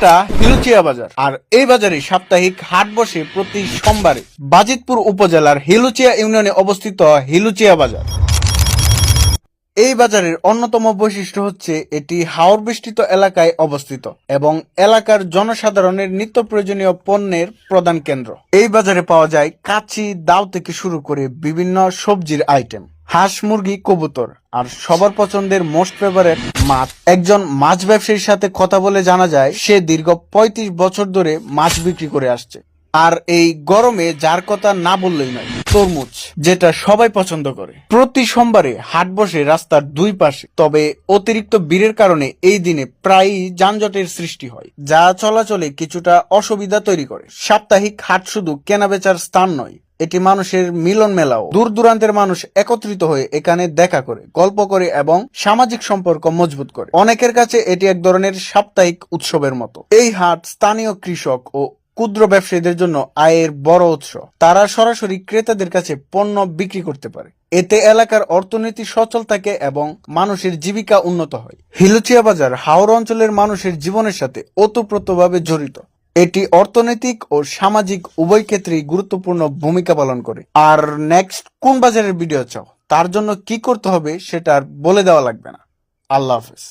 এটা হিলুচিয়া বাজার, আর এই বাজারে সাপ্তাহিক হাট বসে প্রতি সোমবারে। বাজিতপুর উপজেলার হিলুচিয়া ইউনিয়নে অবস্থিত হিলুচিয়া বাজার। এই বাজারের অন্যতম বৈশিষ্ট্য হচ্ছে এটি হাওর বেষ্টিত এলাকায় অবস্থিত এবং এলাকার জনসাধারণের নিত্য প্রয়োজনীয় পণ্যের প্রধান কেন্দ্র। এই বাজারে পাওয়া যায় কাচি, দাও থেকে শুরু করে বিভিন্ন সবজির আইটেম, হাঁস, মুরগি, কবুতর, আর সবার পছন্দের মোস্ট ফেভারিট মাছ। একজন মাছ ব্যবসায়ীর সাথে কথা বলে জানা যায় সে দীর্ঘ ৩৫ বছর ধরে মাছ বিক্রি করে আসছে। আর এই গরমে যার কথা না বললেই নয়, তরমুজ, যেটা সবাই পছন্দ করে। প্রতি সোমবারে হাট বসে রাস্তার দুই পাশে, তবে অতিরিক্ত ভিড়ের কারণে এই দিনে প্রায়ই যানজটের সৃষ্টি হয়, যা চলাচলে কিছুটা অসুবিধা তৈরি করে। সাপ্তাহিক হাট শুধু কেনাবেচার স্থান নয়, এটি মানুষের মিলন মেলাও। দূর দূরান্তের মানুষ একত্রিত হয়ে এখানে দেখা করে, গল্প করে এবং সামাজিক সম্পর্ক মজবুত করে। অনেকের কাছে এটি এক ধরনের সাপ্তাহিক উৎসবের মতো। এই হাট স্থানীয় কৃষক ও ক্ষুদ্র ব্যবসায়ীদের জন্য আয়ের বড় উৎস। তারা সরাসরি ক্রেতাদের কাছে পণ্য বিক্রি করতে পারে। এতে এলাকার অর্থনীতি সচল থাকে এবং মানুষের জীবিকা উন্নত হয়। হিলুচিয়া বাজার হাওড় অঞ্চলের মানুষের জীবনের সাথে ওতপ্রোতভাবে জড়িত। এটি অর্থনৈতিক ও সামাজিক উভয় ক্ষেত্রেই গুরুত্বপূর্ণ ভূমিকা পালন করে। আর নেক্সট কোন বাজারের ভিডিও চাও, তার জন্য কি করতে হবে সেটা আর বলে দেওয়া লাগবে না। আল্লাহ হাফেজ।